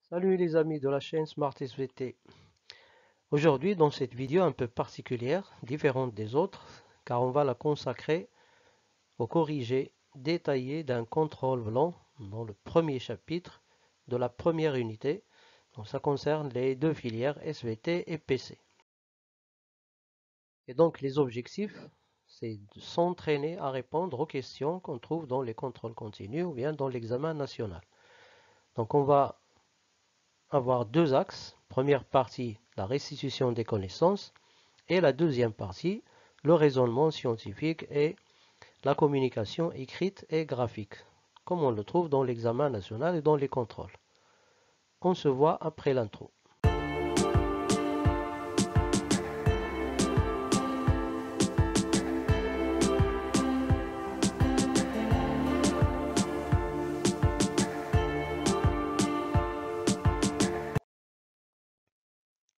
Salut les amis de la chaîne Smart SVT. Aujourd'hui, dans cette vidéo un peu particulière, différente des autres, car on va la consacrer au corrigé détaillé d'un contrôle blanc dans le premier chapitre de la première unité. Donc ça concerne les deux filières SVT et PC. Et donc les objectifs, c'est de s'entraîner à répondre aux questions qu'on trouve dans les contrôles continus ou bien dans l'examen national. Donc on va avoir deux axes. Première partie, la restitution des connaissances. Et la deuxième partie, le raisonnement scientifique et la communication écrite et graphique, comme on le trouve dans l'examen national et dans les contrôles. On se voit après l'intro.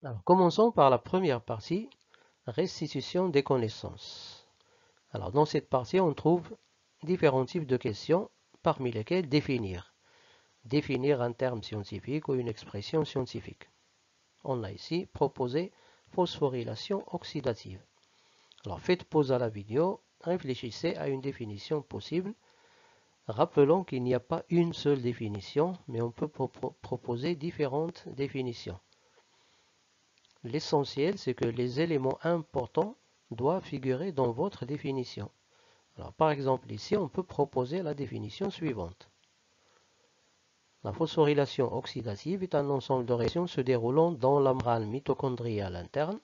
Alors, commençons par la première partie, restitution des connaissances. Alors, dans cette partie, on trouve différents types de questions, parmi lesquelles définir. Définir un terme scientifique ou une expression scientifique. On a ici proposé phosphorylation oxydative. Alors faites pause à la vidéo, réfléchissez à une définition possible. Rappelons qu'il n'y a pas une seule définition, mais on peut proposer différentes définitions. L'essentiel, c'est que les éléments importants doivent figurer dans votre définition. Alors par exemple ici, on peut proposer la définition suivante. La phosphorylation oxydative est un ensemble de réactions se déroulant dans la membrane mitochondriale interne.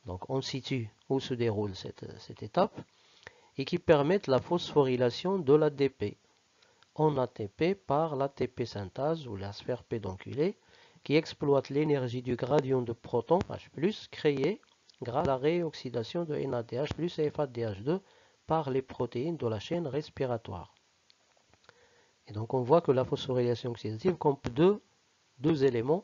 Donc on situe où se déroule cette étape et qui permettent la phosphorylation de l'ADP en ATP par l'ATP synthase ou la sphère pédonculée qui exploite l'énergie du gradient de proton H+, créé grâce à la réoxydation de NADH+ et FADH2 par les protéines de la chaîne respiratoire. Et donc on voit que la phosphorylation oxydative compte deux éléments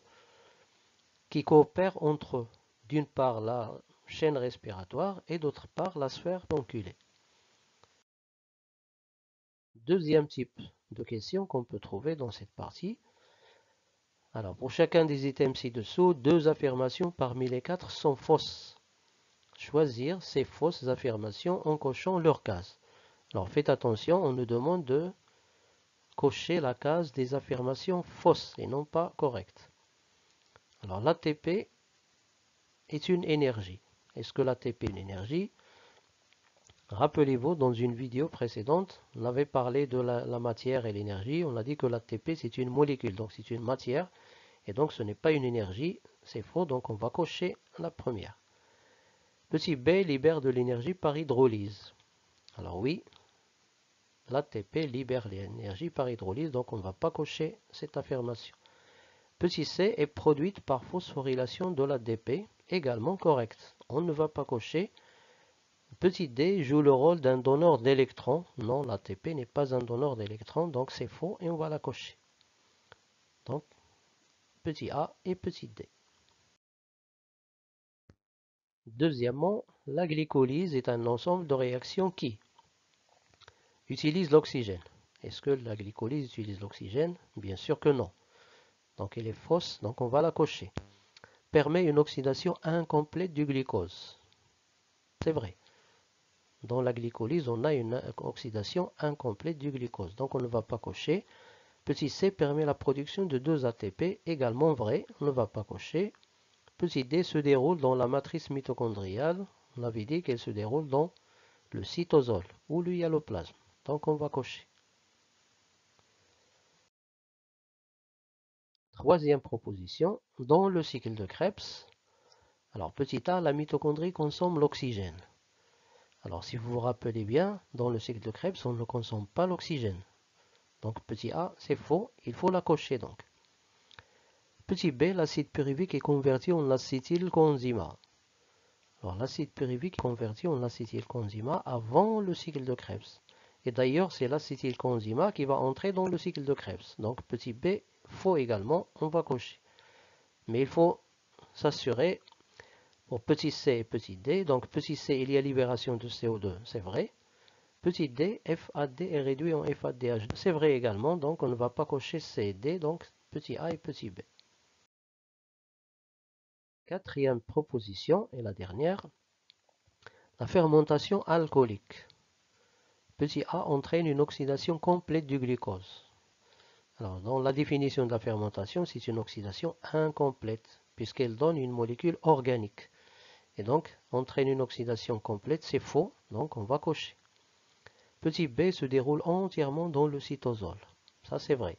qui coopèrent entre eux. D'une part la chaîne respiratoire et d'autre part la sphère pédonculée. Deuxième type de question qu'on peut trouver dans cette partie. Alors, pour chacun des items ci-dessous, deux affirmations parmi les quatre sont fausses. Choisir ces fausses affirmations en cochant leur case. Alors, faites attention, on nous demande de cocher la case des affirmations fausses et non pas correctes. Alors, l'ATP est une énergie. Est-ce que l'ATP est une énergie? Rappelez-vous, dans une vidéo précédente, on avait parlé de la matière et l'énergie. On a dit que l'ATP, c'est une molécule, donc c'est une matière. Et donc ce n'est pas une énergie, c'est faux, donc on va cocher la première. Petit b libère de l'énergie par hydrolyse. Alors oui, l'ATP libère l'énergie par hydrolyse, donc on ne va pas cocher cette affirmation. Petit c est produite par phosphorylation de l'ADP, également correct. On ne va pas cocher. Petit d joue le rôle d'un donneur d'électrons. Non, l'ATP n'est pas un donneur d'électrons, donc c'est faux et on va la cocher. Donc, petit a et petit d. Deuxièmement, la glycolyse est un ensemble de réactions qui utilisent l'oxygène. Est-ce que la glycolyse utilise l'oxygène? Bien sûr que non. Donc elle est fausse, donc on va la cocher. Permet une oxydation incomplète du glucose. C'est vrai. Dans la glycolyse, on a une oxydation incomplète du glucose. Donc on ne va pas cocher. Petit c permet la production de 2 ATP, également vrai. On ne va pas cocher. Petit d se déroule dans la matrice mitochondriale. On avait dit qu'elle se déroule dans le cytosol ou le hyaloplasme. Donc on va cocher. Troisième proposition, dans le cycle de Krebs, alors petit a, la mitochondrie consomme l'oxygène. Alors si vous vous rappelez bien, dans le cycle de Krebs, on ne consomme pas l'oxygène. Donc petit a, c'est faux, il faut la cocher donc. Petit b, l'acide pyruvique est converti en acétylcoenzymat. Alors l'acide pyruvique est converti en acétylcoenzymat avant le cycle de Krebs. Et d'ailleurs, c'est l'acétylcoenzymat qui va entrer dans le cycle de Krebs. Donc petit b, faux également, on va cocher. Mais il faut s'assurer pour petit c et petit d. Donc petit c, il y a libération de CO2, c'est vrai. Petit d, FAD est réduit en FADH2, c'est vrai également. Donc on ne va pas cocher C et D. Donc petit a et petit b. Quatrième proposition et la dernière, la fermentation alcoolique. Petit a entraîne une oxydation complète du glucose. Alors, dans la définition de la fermentation, c'est une oxydation incomplète, puisqu'elle donne une molécule organique. Et donc, entraîne une oxydation complète, c'est faux, donc on va cocher. Petit b se déroule entièrement dans le cytosol. Ça, c'est vrai.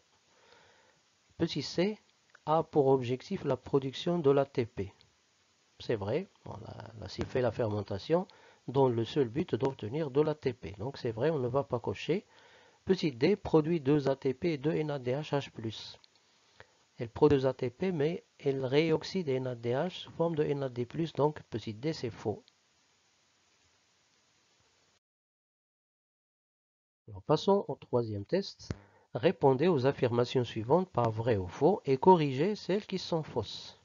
Petit c a pour objectif la production de l'ATP. C'est vrai, là, s'il fait la fermentation, dans le seul but d'obtenir de l'ATP. Donc, c'est vrai, on ne va pas cocher. Petit d produit 2 ATP et 2 NADH+. Elle produit 2 ATP, mais elle réoxyde NADH sous forme de NAD+, donc petit d, c'est faux. Alors, passons au troisième test. Répondez aux affirmations suivantes par vrai ou faux et corrigez celles qui sont fausses.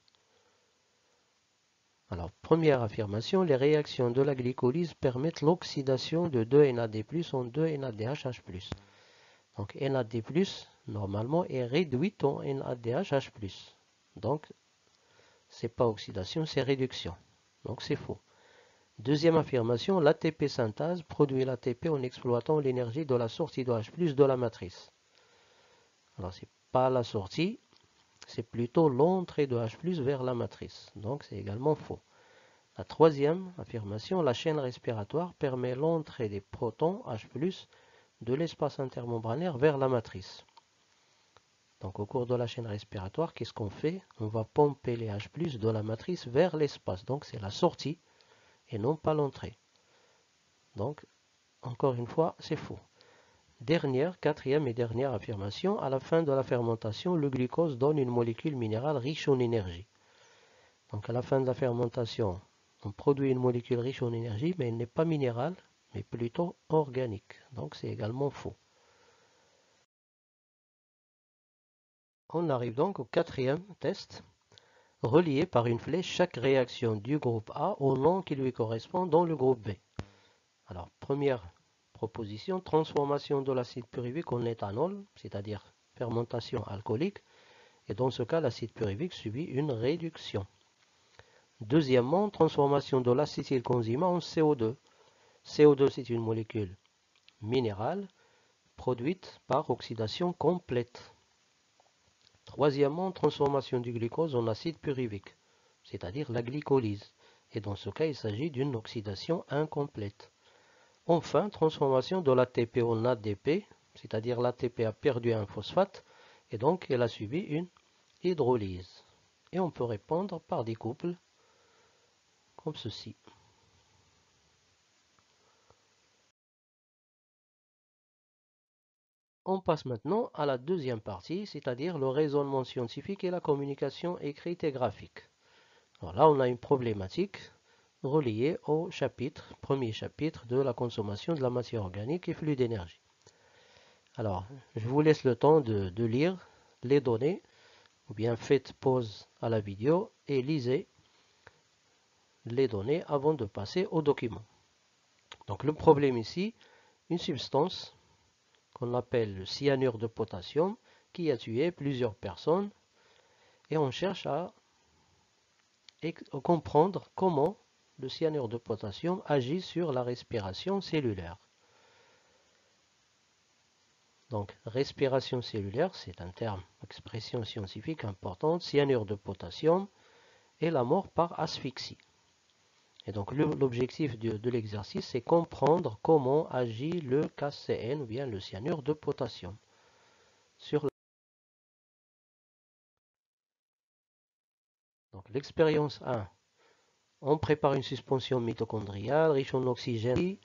Alors, première affirmation, les réactions de la glycolyse permettent l'oxydation de 2 NAD+, en 2 NADH+. Donc, NAD+, normalement, est réduit en NADH+. Donc, ce n'est pas oxydation, c'est réduction. Donc, c'est faux. Deuxième affirmation, l'ATP synthase produit l'ATP en exploitant l'énergie de la sortie de H+, de la matrice. Alors, ce n'est pas la sortie, c'est plutôt l'entrée de H+, vers la matrice. Donc, c'est également faux. La troisième affirmation, la chaîne respiratoire permet l'entrée des protons H+, de l'espace intermembranaire vers la matrice. Donc, au cours de la chaîne respiratoire, qu'est-ce qu'on fait? On va pomper les H+, de la matrice vers l'espace. Donc, c'est la sortie et non pas l'entrée. Donc, encore une fois, c'est faux. Quatrième et dernière affirmation, à la fin de la fermentation, le glucose donne une molécule minérale riche en énergie. Donc, à la fin de la fermentation, on produit une molécule riche en énergie, mais elle n'est pas minérale, mais plutôt organique. Donc, c'est également faux. On arrive donc au quatrième test. Relier par une flèche chaque réaction du groupe A au nom qui lui correspond dans le groupe B. Alors, première proposition, transformation de l'acide pyruvique en éthanol, c'est-à-dire fermentation alcoolique. Et dans ce cas, l'acide pyruvique subit une réduction. Deuxièmement, transformation de l'acétylcoenzyme en CO2. CO2, c'est une molécule minérale produite par oxydation complète. Troisièmement, transformation du glucose en acide pyruvique, c'est-à-dire la glycolyse. Et dans ce cas, il s'agit d'une oxydation incomplète. Enfin, transformation de l'ATP en ADP, c'est-à-dire l'ATP a perdu un phosphate et donc elle a subi une hydrolyse. Et on peut répondre par des couples comme ceci. On passe maintenant à la deuxième partie, c'est-à-dire le raisonnement scientifique et la communication écrite et graphique. Alors là, on a une problématique reliée au premier chapitre de la consommation de la matière organique et flux d'énergie. Alors, je vous laisse le temps de lire les données, ou bien faites pause à la vidéo et lisez les données avant de passer au document. Donc le problème ici, une substance qu'on appelle le cyanure de potassium qui a tué plusieurs personnes et on cherche à comprendre comment le cyanure de potassium agit sur la respiration cellulaire. Donc, respiration cellulaire, c'est un terme, expression scientifique importante, cyanure de potassium et la mort par asphyxie. Et donc, l'objectif de l'exercice, c'est comprendre comment agit le KCN, ou bien le cyanure de potassium, sur la... Donc, l'expérience 1. On prépare une suspension mitochondriale riche en oxygène.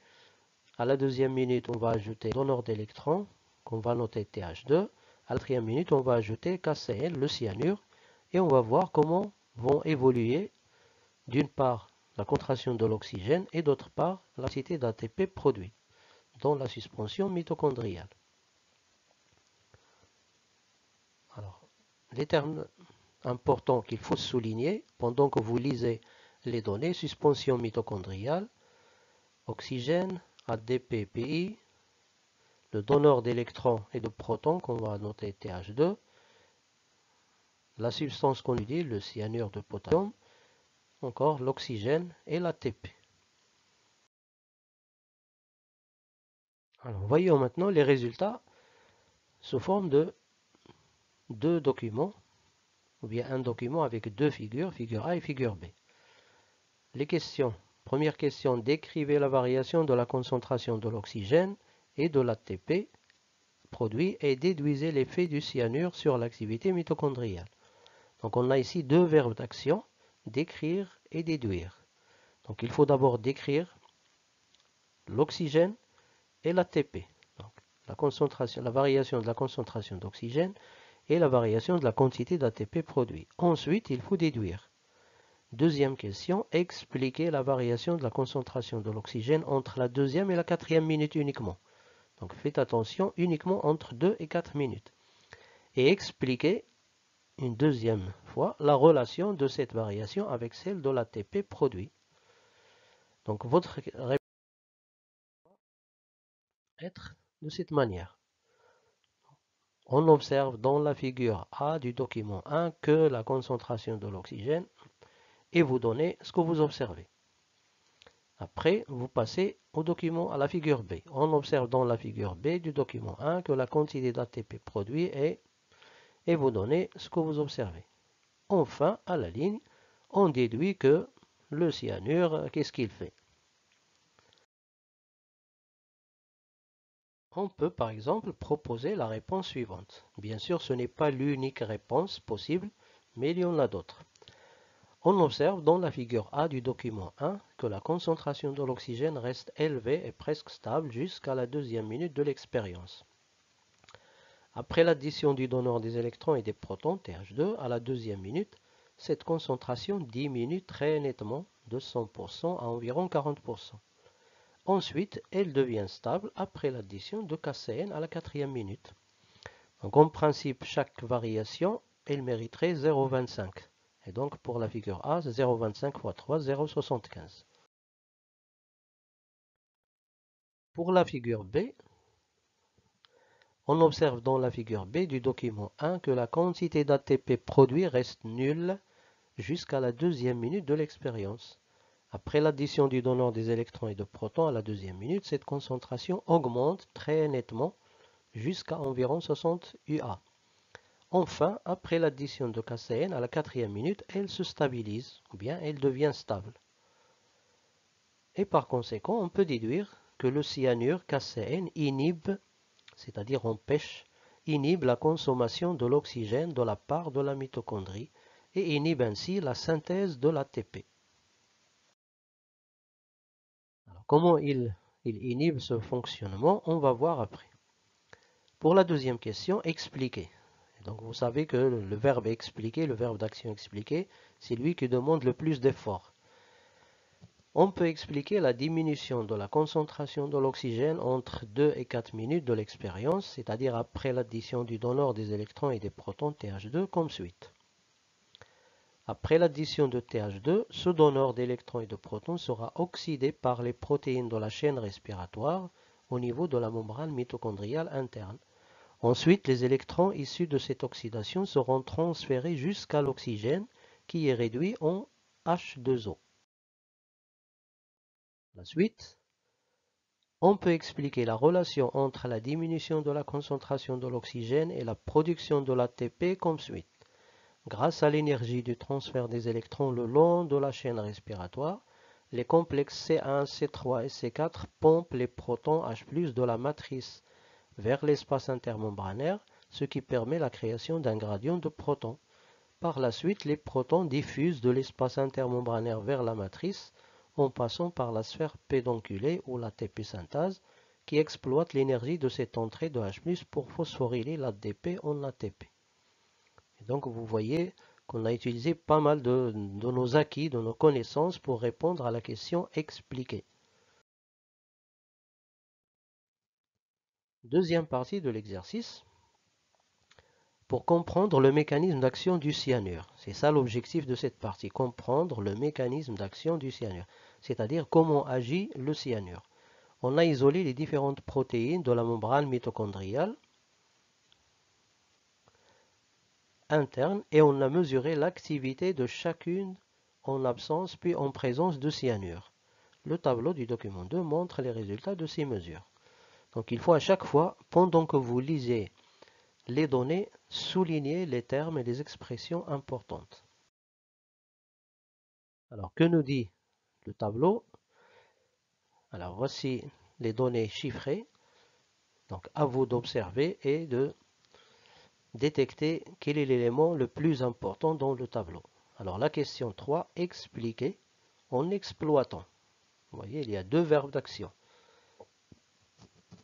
À la deuxième minute, on va ajouter donneur d'électrons, qu'on va noter TH2. À la troisième minute, on va ajouter KCl, le cyanure, et on va voir comment vont évoluer, d'une part, la contraction de l'oxygène, et d'autre part, la quantité d'ATP produite dans la suspension mitochondriale. Alors, les termes importants qu'il faut souligner pendant que vous lisez les données, suspension mitochondriale, oxygène, ADP, PI, le donneur d'électrons et de protons qu'on va noter TH2, la substance qu'on dit, le cyanure de potassium, encore l'oxygène et l'ATP. Alors, voyons maintenant les résultats sous forme de deux documents, ou bien un document avec deux figures, figure A et figure B. Les questions. Première question, décrivez la variation de la concentration de l'oxygène et de l'ATP produit et déduisez l'effet du cyanure sur l'activité mitochondriale. Donc on a ici deux verbes d'action, décrire et déduire. Donc il faut d'abord décrire l'oxygène et l'ATP. Donc la variation de la concentration d'oxygène et la variation de la quantité d'ATP produit. Ensuite, il faut déduire. Deuxième question, expliquer la variation de la concentration de l'oxygène entre la deuxième et la quatrième minute uniquement. Donc faites attention, uniquement entre 2 et 4 minutes. Et expliquer une deuxième fois la relation de cette variation avec celle de l'ATP produit. Donc votre réponse va être de cette manière. On observe dans la figure A du document 1 que la concentration de l'oxygène et vous donnez ce que vous observez. Après, vous passez au document à la figure B. On observe dans la figure B du document 1 que la quantité d'ATP produit est et vous donnez ce que vous observez. Enfin, à la ligne, on déduit que le cyanure, qu'est-ce qu'il fait? On peut par exemple proposer la réponse suivante. Bien sûr, ce n'est pas l'unique réponse possible, mais il y en a d'autres. On observe dans la figure A du document 1 que la concentration de l'oxygène reste élevée et presque stable jusqu'à la deuxième minute de l'expérience. Après l'addition du donneur des électrons et des protons, TH2, à la deuxième minute, cette concentration diminue très nettement de 100% à environ 40%. Ensuite, elle devient stable après l'addition de KCN à la quatrième minute. Donc en principe, chaque variation, elle mériterait 0,25. Et donc pour la figure A, 0,25 fois 3, 0,75. Pour la figure B, on observe dans la figure B du document 1 que la quantité d'ATP produit reste nulle jusqu'à la deuxième minute de l'expérience. Après l'addition du donneur des électrons et de protons à la deuxième minute, cette concentration augmente très nettement jusqu'à environ 60 UA. Enfin, après l'addition de KCN à la quatrième minute, elle se stabilise, ou bien elle devient stable. Et par conséquent, on peut déduire que le cyanure KCN inhibe, c'est-à-dire inhibe la consommation de l'oxygène de la part de la mitochondrie et inhibe ainsi la synthèse de l'ATP. Alors, comment il inhibe ce fonctionnement, on va voir après. Pour la deuxième question, expliquer. Donc vous savez que le verbe expliquer, le verbe d'action expliquer, c'est lui qui demande le plus d'efforts. On peut expliquer la diminution de la concentration de l'oxygène entre 2 et 4 minutes de l'expérience, c'est-à-dire après l'addition du donneur des électrons et des protons TH2 comme suite. Après l'addition de TH2, ce donneur d'électrons et de protons sera oxydé par les protéines de la chaîne respiratoire au niveau de la membrane mitochondriale interne. Ensuite, les électrons issus de cette oxydation seront transférés jusqu'à l'oxygène qui est réduit en H2O. La suite, on peut expliquer la relation entre la diminution de la concentration de l'oxygène et la production de l'ATP comme suit. Grâce à l'énergie du transfert des électrons le long de la chaîne respiratoire, les complexes C1, C3 et C4 pompent les protons H+ de la matrice vers l'espace intermembranaire, ce qui permet la création d'un gradient de protons. Par la suite, les protons diffusent de l'espace intermembranaire vers la matrice en passant par la sphère pédonculée ou l'ATP synthase qui exploite l'énergie de cette entrée de H+ pour phosphoryler l'ADP en ATP. Et donc vous voyez qu'on a utilisé pas mal de nos acquis, de nos connaissances pour répondre à la question expliquée. Deuxième partie de l'exercice. Pour comprendre le mécanisme d'action du cyanure. C'est ça l'objectif de cette partie, comprendre le mécanisme d'action du cyanure, c'est-à-dire comment agit le cyanure. On a isolé les différentes protéines de la membrane mitochondriale interne et on a mesuré l'activité de chacune en absence puis en présence de cyanure. Le tableau du document 2 montre les résultats de ces mesures. Donc il faut à chaque fois, pendant que vous lisez les données, souligner les termes et les expressions importantes. Alors que nous dit le tableau? Alors voici les données chiffrées. Donc à vous d'observer et de détecter quel est l'élément le plus important dans le tableau. Alors la question 3, expliquer en exploitant. Vous voyez, il y a deux verbes d'action.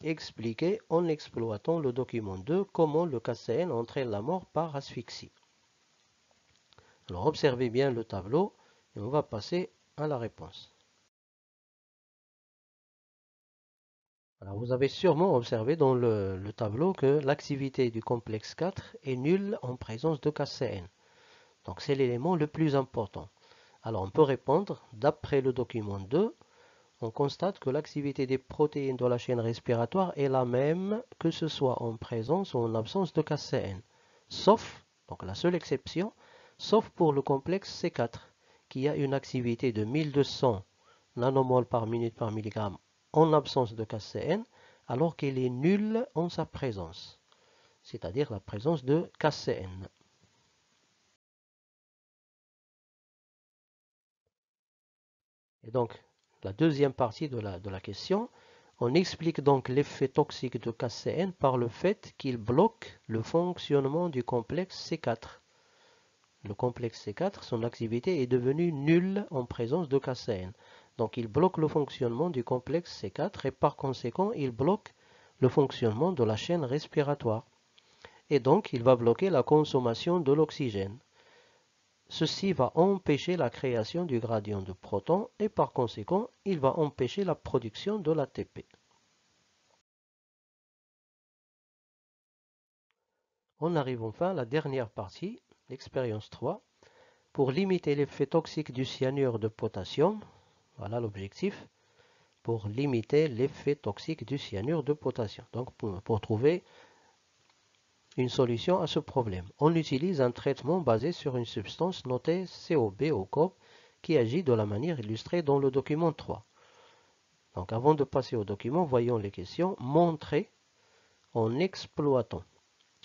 Expliquer en exploitant le document 2 comment le KCN entraîne la mort par asphyxie. Alors observez bien le tableau et on va passer à la réponse. Alors vous avez sûrement observé dans le tableau que l'activité du complexe 4 est nulle en présence de KCN. Donc c'est l'élément le plus important. Alors on peut répondre, d'après le document 2, on constate que l'activité des protéines de la chaîne respiratoire est la même que ce soit en présence ou en absence de KCN. Sauf, donc la seule exception, sauf pour le complexe C4, qui a une activité de 1200 nanomoles par minute par milligramme en absence de KCN, alors qu'elle est nulle en sa présence, c'est-à-dire la présence de KCN. Et donc, la deuxième partie de la question, on explique donc l'effet toxique de KCN par le fait qu'il bloque le fonctionnement du complexe C4. Le complexe C4, son activité est devenue nulle en présence de KCN. Donc il bloque le fonctionnement du complexe C4 et par conséquent il bloque le fonctionnement de la chaîne respiratoire. Et donc il va bloquer la consommation de l'oxygène. Ceci va empêcher la création du gradient de protons et par conséquent, il va empêcher la production de l'ATP. On arrive enfin à la dernière partie, l'expérience 3. Pour limiter l'effet toxique du cyanure de potassium, voilà l'objectif, pour limiter l'effet toxique du cyanure de potassium. Donc pour trouver une solution à ce problème, on utilise un traitement basé sur une substance notée COB au COB qui agit de la manière illustrée dans le document 3. Donc avant de passer au document, voyons les questions. Montrer en exploitant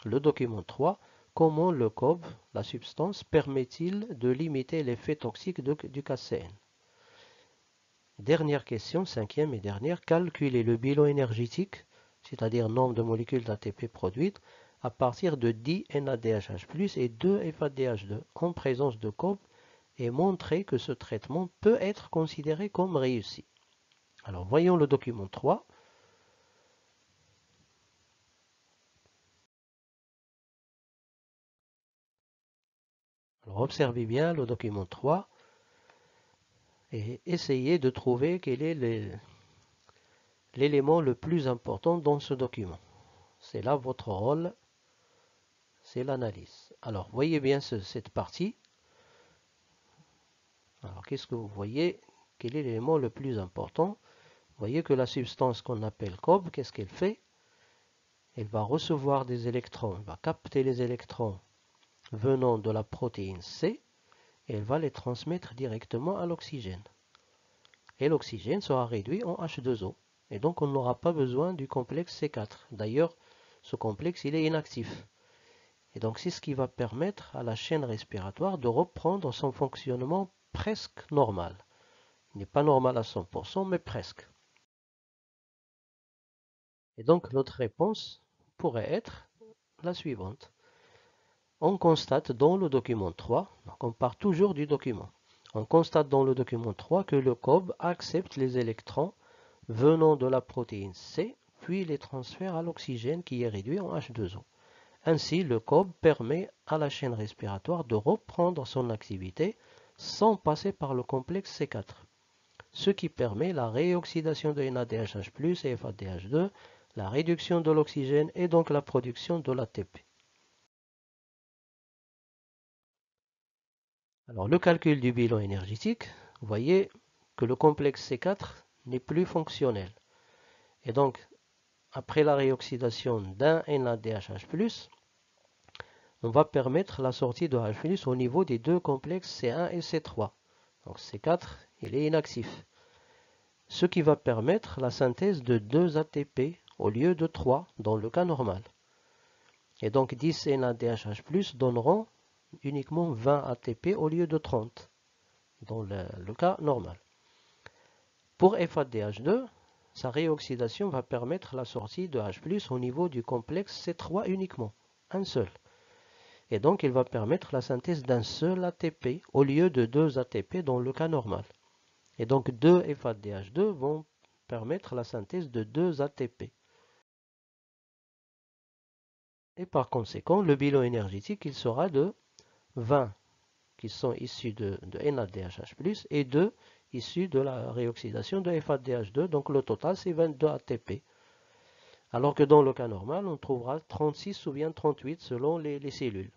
le document 3 comment le COB, la substance, permet-il de limiter l'effet toxique du KCN. Dernière question, cinquième et dernière, calculer le bilan énergétique, c'est-à-dire nombre de molécules d'ATP produites, à partir de 10 NADH+ et 2 FADH2 en présence de COB et montrer que ce traitement peut être considéré comme réussi. Alors voyons le document 3. Alors observez bien le document 3 et essayez de trouver quel est l'élément le plus important dans ce document. C'est là votre rôle, c'est l'analyse. Alors voyez bien cette partie. Alors qu'est-ce que vous voyez? Quel est l'élément le plus important? Vous voyez que la substance qu'on appelle COB, qu'est-ce qu'elle fait? Elle va recevoir des électrons, elle va capter les électrons venant de la protéine C et elle va les transmettre directement à l'oxygène. Et l'oxygène sera réduit en H2O. Et donc on n'aura pas besoin du complexe C4. D'ailleurs, ce complexe il est inactif. Et donc c'est ce qui va permettre à la chaîne respiratoire de reprendre son fonctionnement presque normal. Il n'est pas normal à 100%, mais presque. Et donc notre réponse pourrait être la suivante. On constate dans le document 3, donc on part toujours du document, on constate dans le document 3 que le COB accepte les électrons venant de la protéine C, puis les transfère à l'oxygène qui est réduit en H2O. Ainsi, le COB permet à la chaîne respiratoire de reprendre son activité sans passer par le complexe C4, ce qui permet la réoxydation de NADH+ et FADH2, la réduction de l'oxygène et donc la production de l'ATP. Alors le calcul du bilan énergétique, vous voyez que le complexe C4 n'est plus fonctionnel. Et donc, après la réoxydation d'un NADH+, on va permettre la sortie de H+ au niveau des deux complexes C1 et C3. Donc C4, il est inactif. Ce qui va permettre la synthèse de 2 ATP au lieu de 3 dans le cas normal. Et donc 10 NADH+ donneront uniquement 20 ATP au lieu de 30 dans le cas normal. Pour FADH2, sa réoxydation va permettre la sortie de H+ au niveau du complexe C3 uniquement, un seul. Et donc il va permettre la synthèse d'un seul ATP au lieu de 2 ATP dans le cas normal. Et donc 2 FADH2 vont permettre la synthèse de 2 ATP. Et par conséquent, le bilan énergétique il sera de 20 qui sont issus de NADH+ et 2 issus de la réoxydation de FADH2. Donc le total c'est 22 ATP. Alors que dans le cas normal, on trouvera 36 ou bien 38 selon les cellules.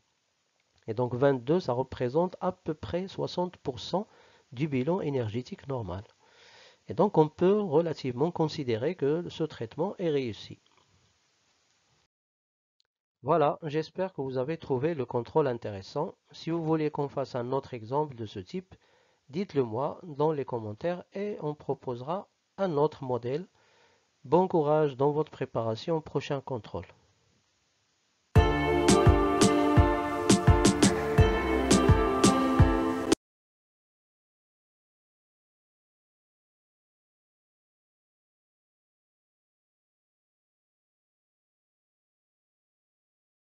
Et donc 22, ça représente à peu près 60% du bilan énergétique normal. Et donc on peut relativement considérer que ce traitement est réussi. Voilà, j'espère que vous avez trouvé le contrôle intéressant. Si vous voulez qu'on fasse un autre exemple de ce type, dites-le moi dans les commentaires et on proposera un autre modèle. Bon courage dans votre préparation au prochain contrôle.